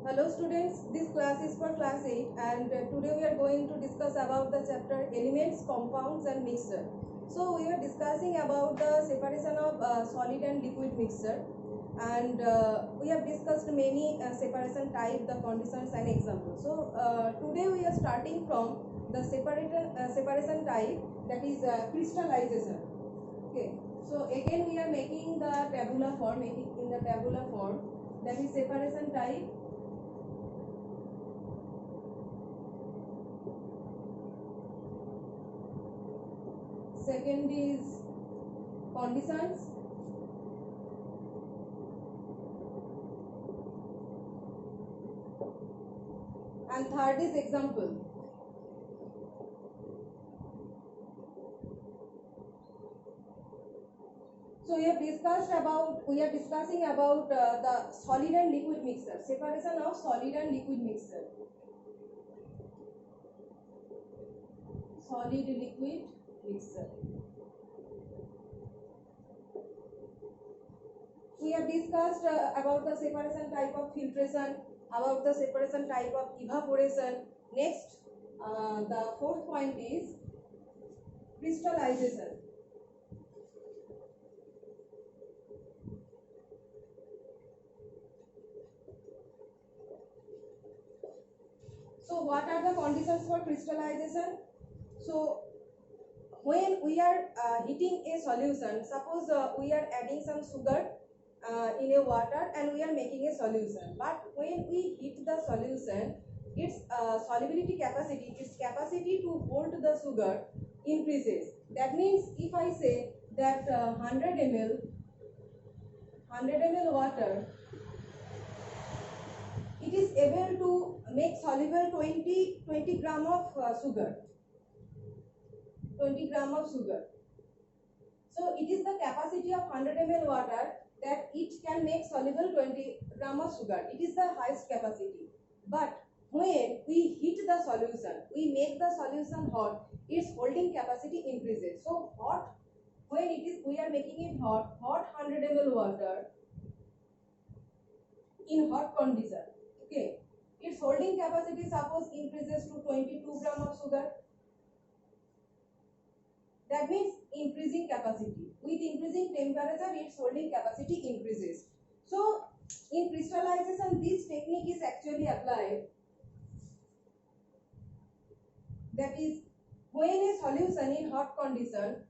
Hello students, this class is for class 8 and today we are going to discuss about the chapter elements, compounds and mixture. So we are discussing about the separation of solid and liquid mixture, and we have discussed many separation type, the conditions and examples. So today we are starting from the separation type, that is crystallization. Okay, so again we are making the tabular form, that is separation type. Second is conditions. And third is example. So we are discussing about the solid and liquid mixture, separation of solid and liquid mixture. Solid liquid mixture. We have discussed about the separation type of filtration, about the separation type of evaporation. Next, the fourth point is crystallization. So what are the conditions for crystallization? So when we are heating a solution, suppose we are adding some sugar in a water and we are making a solution, but when we heat the solution, its solubility capacity, its capacity to hold the sugar increases. That means if I say that 100 ml water, it is able to make soluble 20 gram of sugar. 20 gram of sugar. So it is the capacity of 100 ml water that it can make soluble 20 gram of sugar. It is the highest capacity. But when we heat the solution, we make the solution hot, its holding capacity increases. So hot, when we are making it hot 100 ml water in hot condition. Okay, its holding capacity suppose increases to 22 gram of sugar. That means increasing capacity. With increasing temperature, its holding capacity increases. So in crystallization, this technique is actually applied. That is, when a solution in hot condition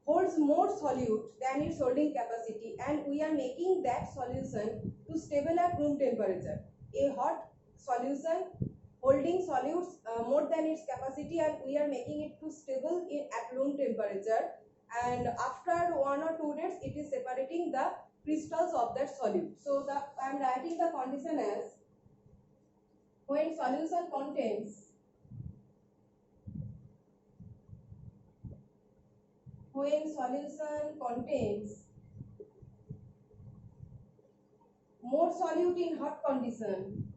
holds more solute than its holding capacity, and we are making that solution to stable at room temperature. A hot solution holding solutes more than its capacity, and we are making it to stable at room temperature, and after 1 or 2 days it is separating the crystals of that solute. So I am writing the condition as when solution contains more solute in hot condition,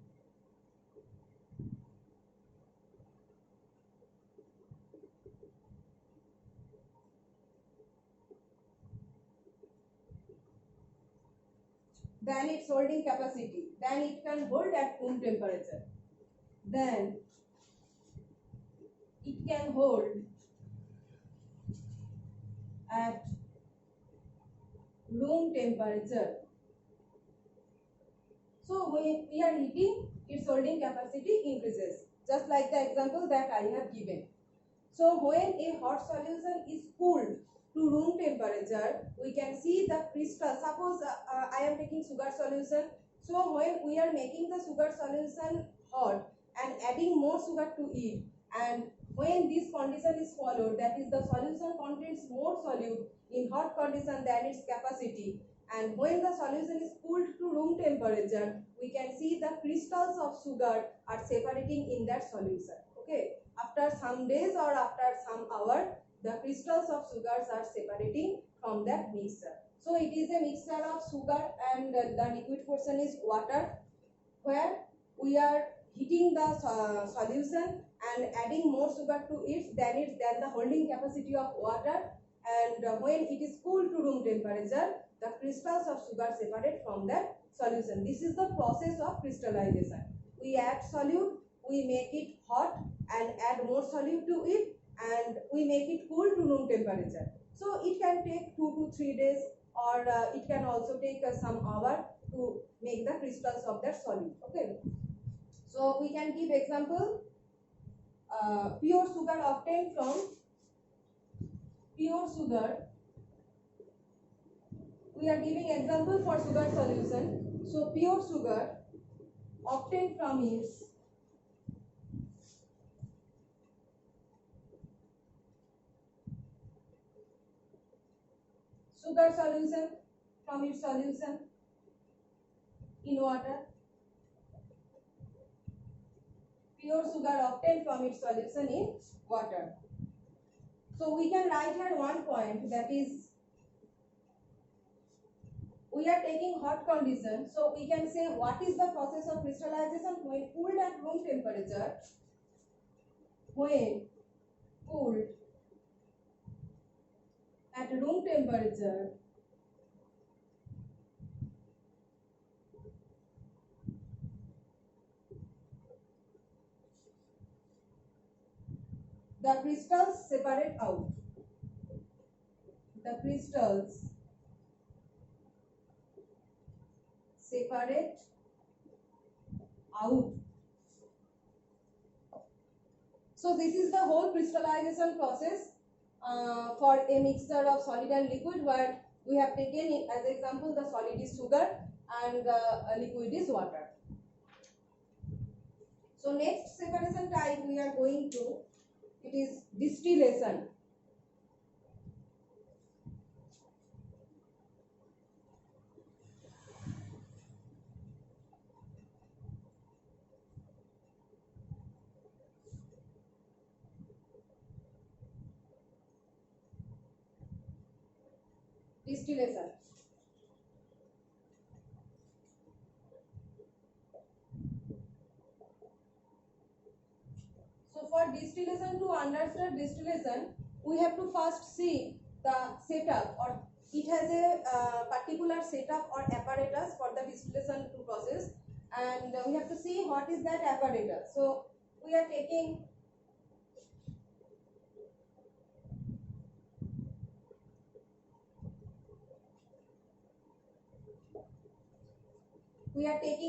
than its holding capacity, then it can hold at room temperature. Then it can hold at room temperature. So when we are heating, its holding capacity increases, just like the example that I have given. So when a hot solution is cooled to room temperature, we can see the crystal. Suppose I am taking sugar solution. So when we are making the sugar solution hot and adding more sugar to it, and when this condition is followed, that is the solution contains more solute in hot condition than its capacity, and when the solution is cooled to room temperature, we can see the crystals of sugar are separating in that solution. Okay, after some days or after some hour, the crystals of sugars are separating from that mixture. So it is a mixture of sugar, and the liquid portion is water, where we are heating the solution and adding more sugar to it than the holding capacity of water, and when it is cooled to room temperature, the crystals of sugar separate from that solution. This is the process of crystallization. we add solute, we make it hot and add more solute to it, and we make it cool to room temperature. So it can take 2 to 3 days, or it can also take some hour to make the crystals of that solute. Okay, so we can give example. Pure sugar obtained from pure sugar. We are giving example for sugar solution. So pure sugar obtained from its sugar solution, from its solution in water. Pure sugar obtained from its solution in water. So we can write here one point, that is, we are taking hot condition. So we can say what is the process of crystallization when cooled at room temperature. When cooled at room temperature, the crystals separate out. The crystals separate out. So this is the whole crystallization process for a mixture of solid and liquid, where we have taken as example the solid is sugar and the liquid is water. So next separation type we are going to, it is distillation. Distillation. So for distillation, to understand distillation, we have to first see the setup, or it has a particular setup or apparatus for the distillation to process, and we have to see what is that apparatus. So we are taking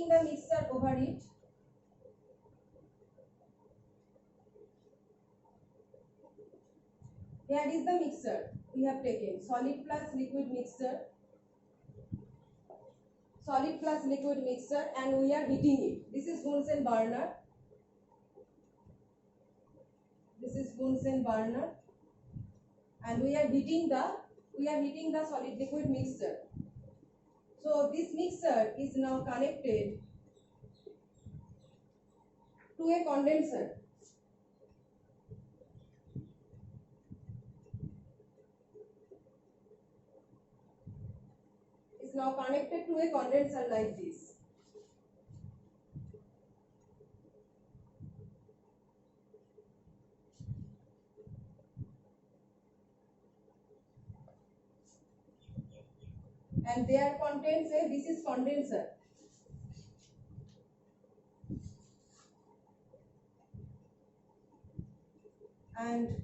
the mixture over it. Here is the mixture. We have taken solid plus liquid mixture, and we are heating it. This is Bunsen burner. And we are heating the solid liquid mixture. So this mixture is now connected to a condenser. Is now connected to a condenser like this. And there contains this is condenser. And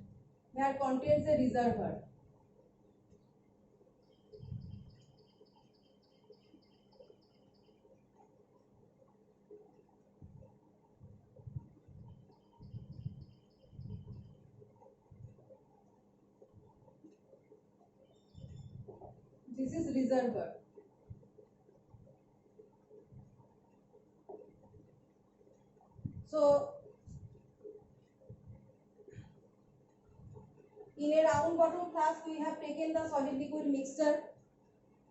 there contains a reservoir. This is reservoir. So in a round bottom flask, we have taken the solid liquid mixture.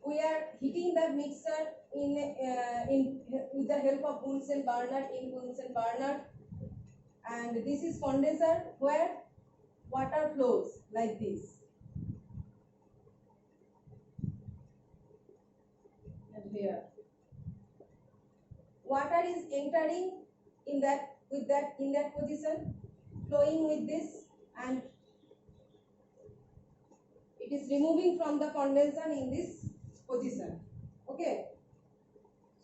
We are heating the mixture with the help of Bunsen burner, and this is condenser where water flows like this. And here water is entering in that position, flowing with this, and it is removing from the condenser in this position. Okay,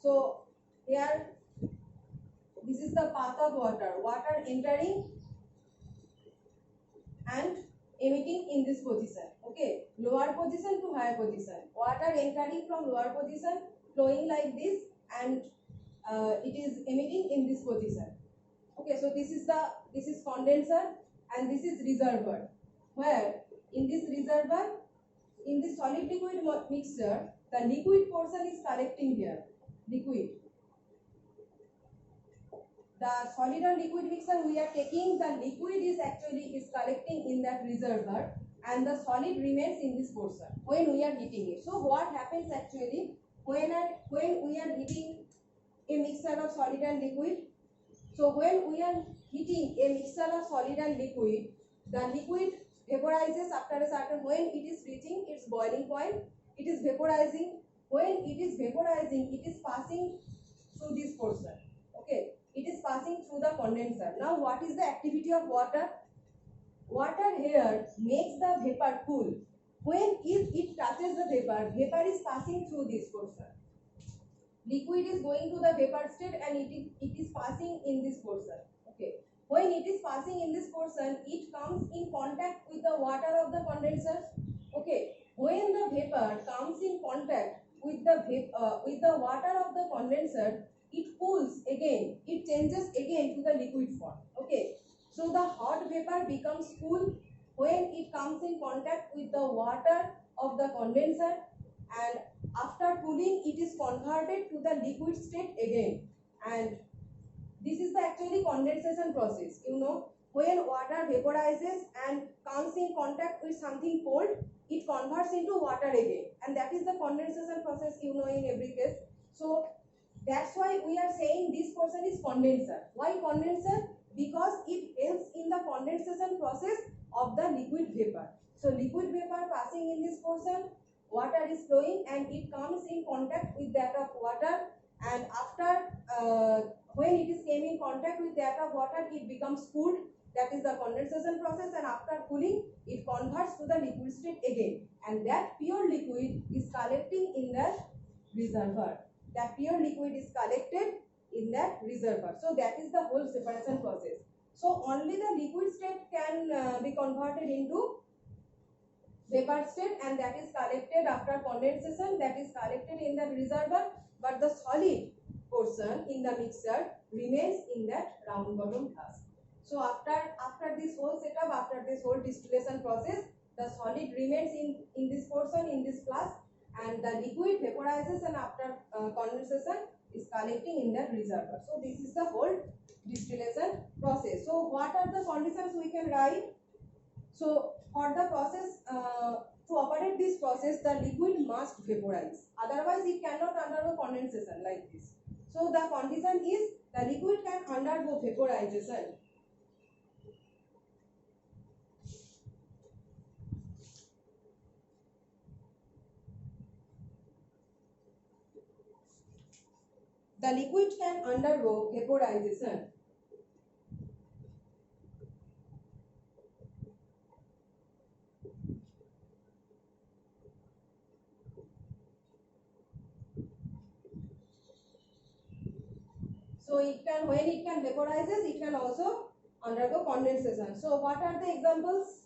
so here this is the path of water, water entering and emitting in this position. Okay, lower position to higher position, water entering from lower position, flowing like this, and it is emitting in this position. Okay, so this is condenser and this is reservoir, where in this reservoir, in this solid liquid mixture, the liquid portion is collecting here. Liquid, the solid or liquid mixture we are taking, the liquid is actually collecting in that reservoir, and the solid remains in this portion when we are heating it. So what happens actually when we are heating a mixture of solid and liquid? So when we are heating a mixture of solid and liquid, the liquid vaporizes after a certain, when it is reaching its boiling point, it is vaporizing. When it is vaporizing, it is passing through this portion. Okay, it is passing through the condenser. Now what is the activity of water? Water here makes the vapor cool. When it touches the vapor, vapor is passing through this portion. Liquid is going to the vapor state and it is passing in this portion. Okay, when it is passing in this portion, it comes in contact with the water of the condenser. Okay, when the vapor comes in contact with the water of the condenser, it cools again, it changes again to the liquid form. Okay, so the hot vapor becomes cool when it comes in contact with the water of the condenser, and after cooling it is converted to the liquid state again. And this is the actually condensation process. You know, when water vaporizes and comes in contact with something cold, it converts into water again, and that is the condensation process, you know, in every case. So that's why we are saying this portion is condenser. Why condenser? Because it helps in the condensation process of the liquid vapor. So liquid vapor passing in this portion, water is flowing and it comes in contact with that of water, and after when it is came in contact with that of water, it becomes cooled. That is the condensation process, and after cooling it converts to the liquid state again, and that pure liquid is collecting in the reservoir. That pure liquid is collected in that reservoir. So that is the whole separation process. So only the liquid state can be converted into vapor state, and that is collected after condensation, that is collected in the reservoir, but the solid portion in the mixture remains in that round bottom flask. So after this whole setup, after this whole distillation process, the solid remains in this portion, in this flask, and the liquid vaporizes, and after condensation is collecting in the reservoir. So this is the whole distillation process. So what are the conditions we can write? So for the process, to operate this process, the liquid must vaporize. Otherwise, it cannot undergo condensation like this. So the condition is the liquid can undergo vaporization. The liquid can undergo vaporization. So it can, when it can vaporizes, it can also undergo condensation. So what are the examples?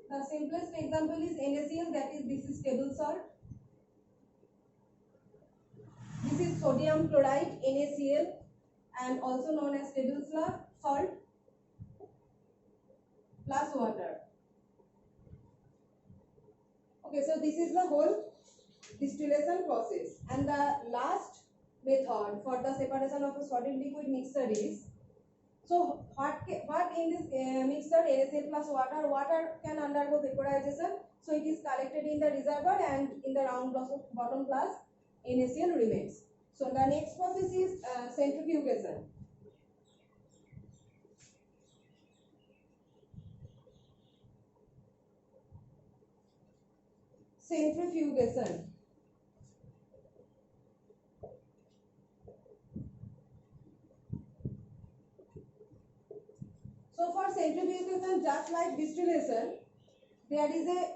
The simplest example is NaCl, that is, this is table salt. This is sodium chloride, NaCl, and also known as table salt plus water. Okay, so this is the whole distillation process, and the last method for the separation of a solid liquid mixture is, so what in this mixture, NaCl plus water can undergo vaporization, so it is collected in the reservoir, and in the round bottom flask NaCl remains. So the next process is centrifugation. Centrifugation. So for centrifugation, just like distillation, there is a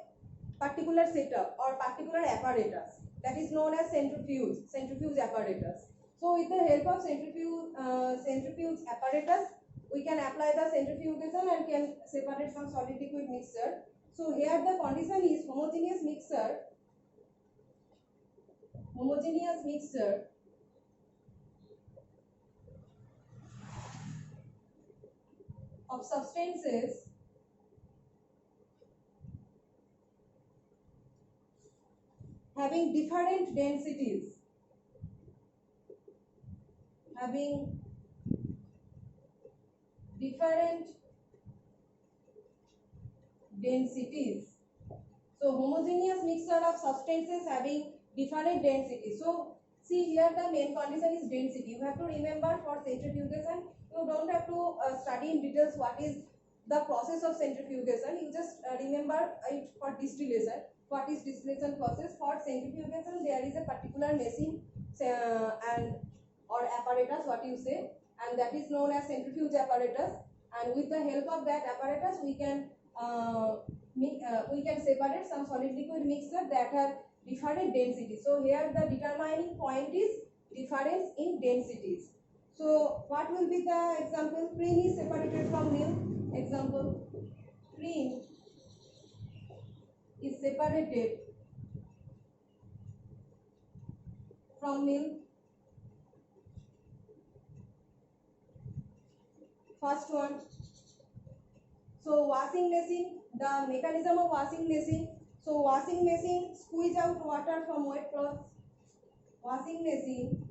particular setup or particular apparatus that is known as centrifuge apparatus. So with the help of centrifuge apparatus, we can apply the centrifugation and can separate from solid liquid mixture. So here the condition is homogeneous mixture of substances having different densities, So homogeneous mixture of substances having different densities. So see here the main condition is density. You have to remember for centrifugation, you don't have to study in details what is the process of centrifugation. You just remember it for distillation. What is distillation process? For centrifugation, there is a particular machine and or apparatus, what you say, and that is known as centrifuge apparatus. And with the help of that apparatus, we can separate some solid liquid mixture that have different densities. So here the determining point is difference in densities. So what will be the example? Cream is separated from milk. Example, cream is separated from milk. First one. So washing machine, the mechanism of washing machine. So washing machine squeeze out water from wet cloth. Washing machine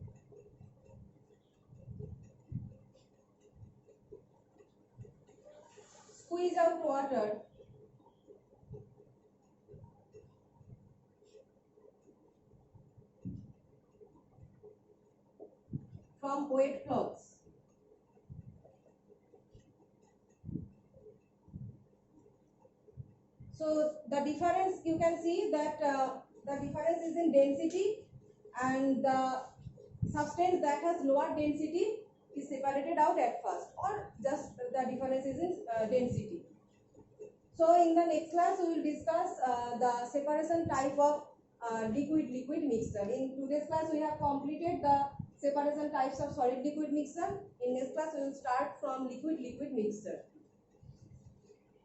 squeeze out water from wet cloths. So the difference, you can see that the difference is in density, and the substance that has lower density is separated out at first, or just the difference is in density. So in the next class we will discuss the separation type of liquid mixture. In today's class we have completed the separation types of solid liquid mixture. In next class we will start from liquid mixture.